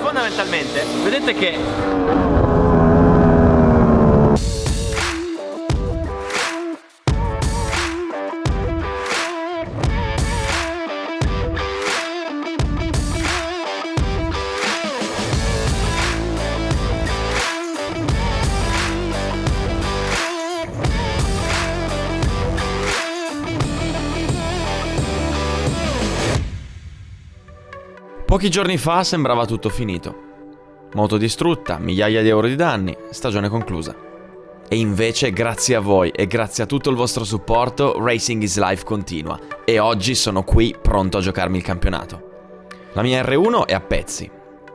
fondamentalmente vedete che pochi giorni fa sembrava tutto finito. Moto distrutta, migliaia di euro di danni, stagione conclusa. E invece, grazie a voi e grazie a tutto il vostro supporto, Racing is Life continua. E oggi sono qui pronto a giocarmi il campionato. La mia R1 è a pezzi,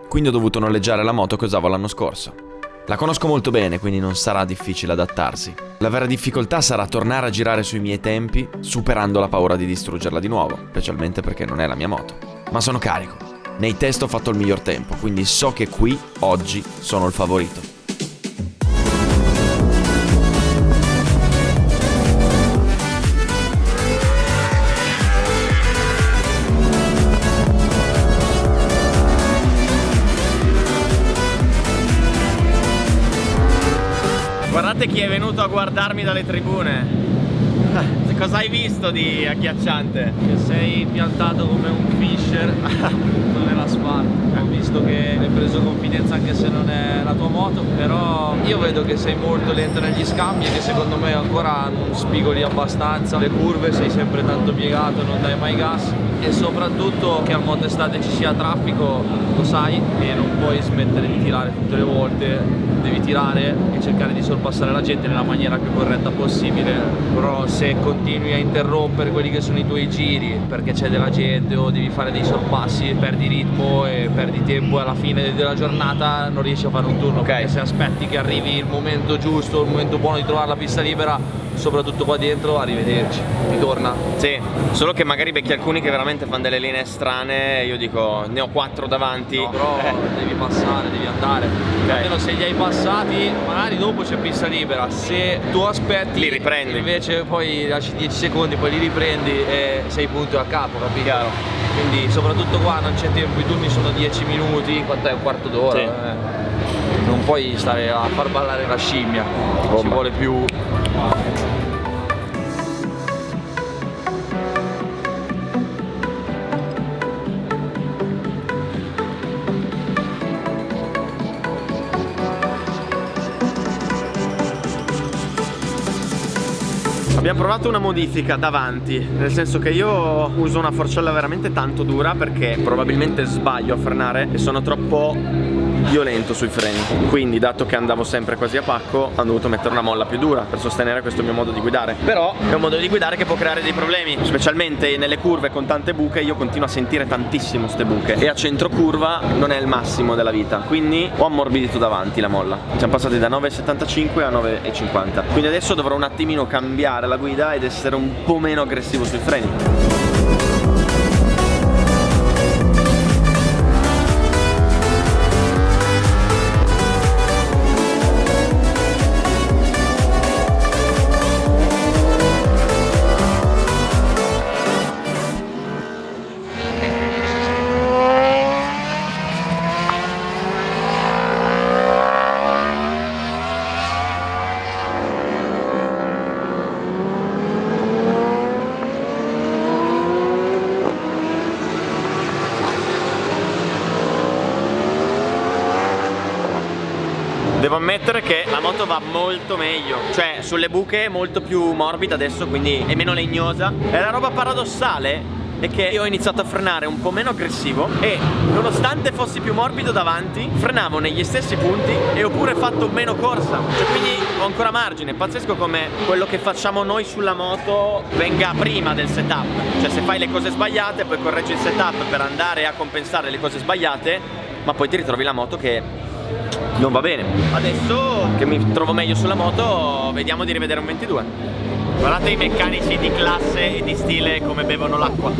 quindi ho dovuto noleggiare la moto che usavo l'anno scorso. La conosco molto bene, quindi non sarà difficile adattarsi. La vera difficoltà sarà tornare a girare sui miei tempi, superando la paura di distruggerla di nuovo, specialmente perché non è la mia moto. Ma sono carico. Nei test ho fatto il miglior tempo, quindi so che qui, oggi, sono il favorito. guardate chi è venuto a guardarmi dalle tribune. Cosa hai visto di agghiacciante? Che sei piantato come un fisher nell'asfalto. Ho visto che hai preso confidenza anche se non è la tua moto, però io vedo che sei molto lento negli scambi e che secondo me ancora non spigoli abbastanza le curve, sei sempre tanto piegato, non dai mai gas, e soprattutto che al moto estate ci sia traffico, lo sai, e non puoi smettere di tirare tutte le volte, devi tirare e cercare di sorpassare la gente nella maniera più corretta possibile. Però se continui a interrompere quelli che sono i tuoi giri perché c'è della gente o devi fare dei sorpassi, perdi ritmo e perdi tempo, e alla fine della giornata non riesci a fare un turno. Perché se aspetti che arrivi il momento giusto, il momento buono di trovare la pista libera, soprattutto qua dentro, arrivederci, ti torna. Sì, solo che magari becchi alcuni che veramente fanno delle linee strane, io dico ne ho 4 davanti. No, però devi passare, devi andare. Almeno se li hai passati, magari dopo c'è pista libera. Se tu aspetti, li riprendi. Invece poi lasci 10 secondi, poi li riprendi e sei punto a capo, capito? Chiaro. Quindi soprattutto qua non c'è tempo, i turni sono 10 minuti, quanto è? Un quarto d'ora? Sì. Non puoi stare a far ballare la scimmia, ci vuole più. Abbiamo provato una modifica davanti, nel senso che io uso una forcella veramente tanto dura perché probabilmente sbaglio a frenare e sono troppo violento sui freni. Quindi, dato che andavo sempre quasi a pacco, ho dovuto mettere una molla più dura per sostenere questo mio modo di guidare. Però è un modo di guidare che può creare dei problemi, specialmente nelle curve con tante buche. Io continuo a sentire tantissimo ste buche e a centro curva non è il massimo della vita, quindi ho ammorbidito davanti la molla. Siamo passati da 9,75 a 9,50, quindi adesso dovrò un attimino cambiare la guida ed essere un po' meno aggressivo sui freni. Devo ammettere che la moto va molto meglio, cioè sulle buche è molto più morbida adesso, quindi è meno legnosa. E la roba paradossale è che io ho iniziato a frenare un po' meno aggressivo e nonostante fossi più morbido davanti, frenavo negli stessi punti e ho pure fatto meno corsa, cioè quindi ho ancora margine. Pazzesco come quello che facciamo noi sulla moto venga prima del setup, cioè se fai le cose sbagliate poi correggi il setup per andare a compensare le cose sbagliate, ma poi ti ritrovi la moto che non va bene. Adesso che mi trovo meglio sulla moto, vediamo di rivedere un 22. Guardate i meccanici di classe e di stile come bevono l'acqua.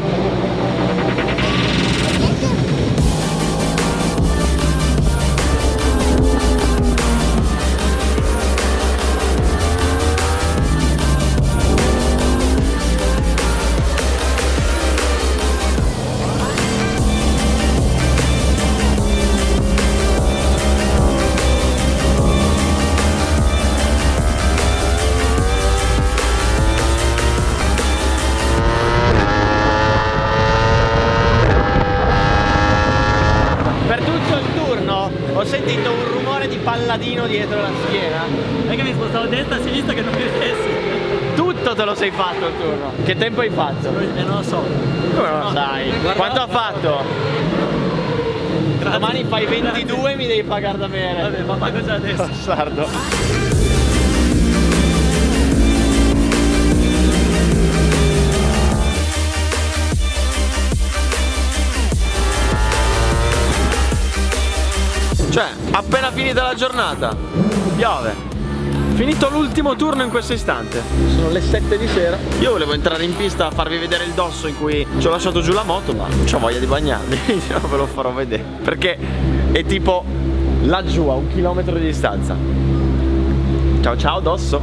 impalladino dietro la schiena. È che mi spostavo a destra e a sinistra che non mi vedessi. Tutto te lo sei fatto il turno. Che tempo hai fatto? Non lo so. Come non lo sai? Quanto ha fatto? Grazie. Domani fai 22 e mi devi pagare da bere. Vabbè, ma pago già adesso. Bastardo. Cioè, appena finita la giornata, piove. Finito l'ultimo turno in questo istante. Sono le 7 di sera. Io volevo entrare in pista a farvi vedere il dosso in cui ci ho lasciato giù la moto, ma non c'ho voglia di bagnarmi. Non ve lo farò vedere. Perché è tipo laggiù a 1 chilometro di distanza. Ciao ciao dosso.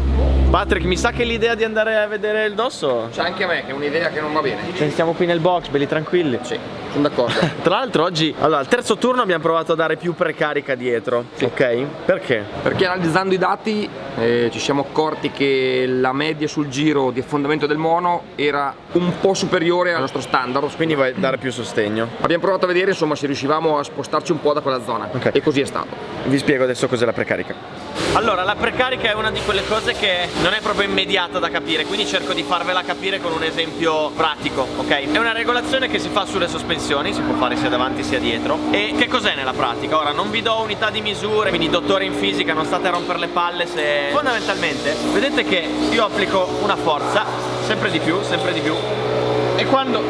Patrick, mi sa che l'idea di andare a vedere il dosso. C'è anche a me che è un'idea che non va bene. Cioè, stiamo qui nel box, belli tranquilli. Sì, sono d'accordo. Tra l'altro oggi, allora, al terzo turno abbiamo provato a dare più precarica dietro. Sì. Ok? Perché? Perché analizzando i dati ci siamo accorti che la media sul giro di affondamento del mono era un po' superiore al nostro standard. Quindi vuoi dare più sostegno. Abbiamo provato a vedere insomma se riuscivamo a spostarci un po' da quella zona. Ok. E così è stato. Vi spiego adesso cos'è la precarica. Allora, la precarica è una di quelle cose che non è proprio immediata da capire, quindi cerco di farvela capire con un esempio pratico, ok? È una regolazione che si fa sulle sospensioni, si può fare sia davanti sia dietro. E che cos'è nella pratica? Ora, non vi do unità di misure, quindi dottori in fisica, non state a rompere le palle se... Fondamentalmente, vedete che io applico una forza, sempre di più, e quando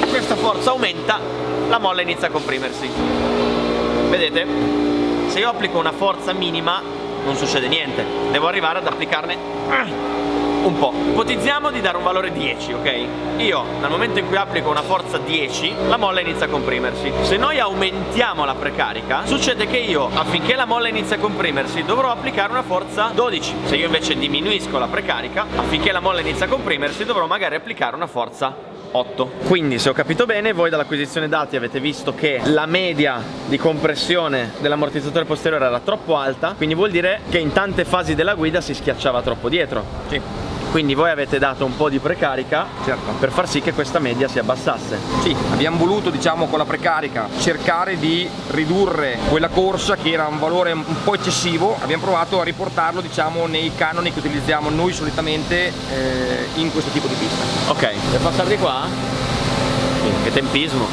questa forza aumenta, la molla inizia a comprimersi. Vedete? Se io applico una forza minima non succede niente, devo arrivare ad applicarne un po'. Ipotizziamo di dare un valore 10, ok? Io nel momento in cui applico una forza 10 la molla inizia a comprimersi. Se noi aumentiamo la precarica succede che io, affinché la molla inizi a comprimersi, dovrò applicare una forza 12. Se io invece diminuisco la precarica, affinché la molla inizi a comprimersi dovrò magari applicare una forza 8. Quindi, se ho capito bene, voi dall'acquisizione dati avete visto che la media di compressione dell'ammortizzatore posteriore era troppo alta, quindi vuol dire che in tante fasi della guida si schiacciava troppo dietro. Sì. Quindi voi avete dato un po' di precarica, Certo. per far sì che questa media si abbassasse. Sì, abbiamo voluto diciamo con la precarica cercare di ridurre quella corsa che era un valore un po' eccessivo. Abbiamo provato a riportarlo diciamo nei canoni che utilizziamo noi solitamente in questo tipo di pista. Ok, per passare di qua? Che tempismo.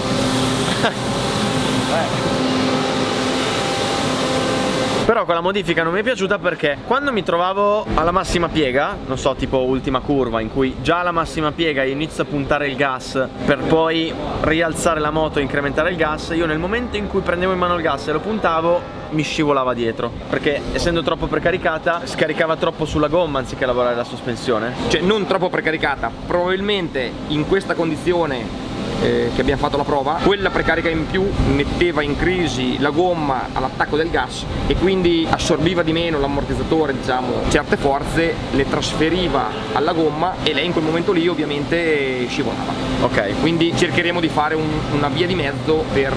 Però quella modifica non mi è piaciuta perché quando mi trovavo alla massima piega, non so, tipo ultima curva, in cui già alla massima piega inizio a puntare il gas per poi rialzare la moto e incrementare il gas, io nel momento in cui prendevo in mano il gas e lo puntavo mi scivolava dietro, perché essendo troppo precaricata scaricava troppo sulla gomma anziché lavorare la sospensione. Cioè non troppo precaricata, probabilmente in questa condizione che abbiamo fatto la prova, quella precarica in più metteva in crisi la gomma all'attacco del gas e quindi assorbiva di meno l'ammortizzatore, diciamo, certe forze le trasferiva alla gomma e lei in quel momento lì ovviamente scivolava. Ok, Quindi cercheremo di fare una via di mezzo per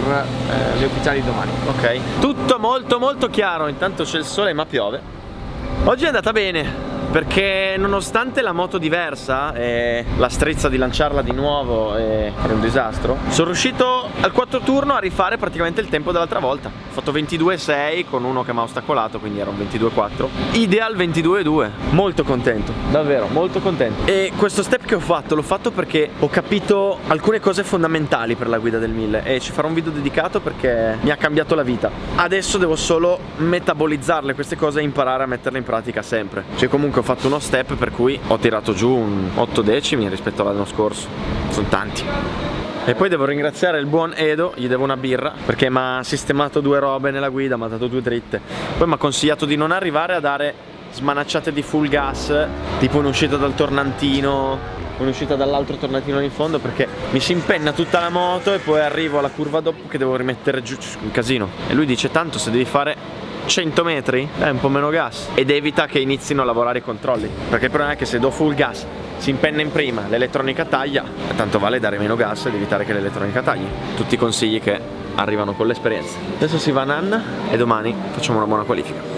le ufficiali di domani. ok. Tutto molto chiaro, intanto c'è il sole ma piove. Oggi è andata bene, perché nonostante la moto diversa e la strizza di lanciarla di nuovo era un disastro, sono riuscito al 4 turno a rifare praticamente il tempo dell'altra volta. Ho fatto 22,6 con uno che mi ha ostacolato, quindi era un 22,4. Ideal 22,2. Molto contento, davvero molto contento. E questo step che ho fatto l'ho fatto perché ho capito alcune cose fondamentali per la guida del 1000 e ci farò un video dedicato perché mi ha cambiato la vita. Adesso devo solo metabolizzarle queste cose e imparare a metterle in pratica sempre. Cioè comunque ho fatto uno step per cui ho tirato giù un 8 decimi rispetto all'anno scorso. Sono tanti. E poi devo ringraziare il buon Edo, gli devo una birra, perché mi ha sistemato 2 robe nella guida, mi ha dato 2 dritte. Poi mi ha consigliato di non arrivare a dare smanacciate di full gas, tipo un'uscita dal tornantino, un'uscita dall'altro tornantino in fondo, perché mi si impenna tutta la moto e poi arrivo alla curva dopo che devo rimettere giù, un casino. E lui dice tanto se devi fare 100 metri dai un po' meno gas ed evita che inizino a lavorare i controlli, perché il problema è che se do full gas si impenna in prima, l'elettronica taglia, tanto vale dare meno gas ed evitare che l'elettronica tagli. Tutti i consigli che arrivano con l'esperienza. Adesso si va a Nanna e domani facciamo una buona qualifica.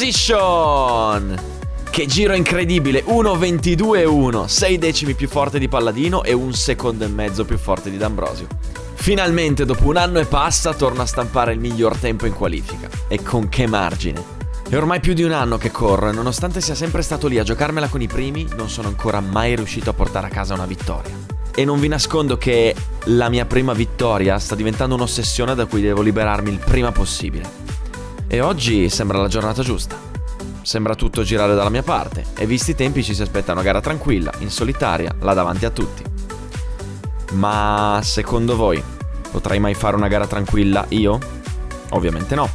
position! Che giro incredibile, 1.22.1, 6 decimi più forte di Palladino e 1,5 secondi più forte di D'Ambrosio. Finalmente, dopo un anno e passa, torna a stampare il miglior tempo in qualifica. E con che margine! È ormai più di un anno che corro e nonostante sia sempre stato lì a giocarmela con i primi, non sono ancora mai riuscito a portare a casa una vittoria. E non vi nascondo che la mia prima vittoria sta diventando un'ossessione da cui devo liberarmi il prima possibile. E oggi sembra la giornata giusta. Sembra tutto girare dalla mia parte e visti i tempi ci si aspetta una gara tranquilla, in solitaria, là davanti a tutti. Ma secondo voi potrei mai fare una gara tranquilla io? Ovviamente no.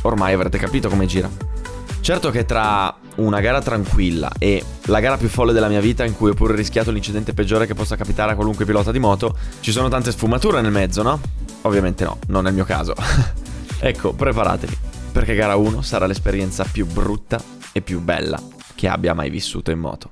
Ormai avrete capito come gira. Certo che tra una gara tranquilla e la gara più folle della mia vita, in cui ho pure rischiato l'incidente peggiore che possa capitare a qualunque pilota di moto, ci sono tante sfumature nel mezzo, no? Ovviamente no, non è il mio caso. Ecco, preparatevi, perché gara 1 sarà l'esperienza più brutta e più bella che abbia mai vissuto in moto.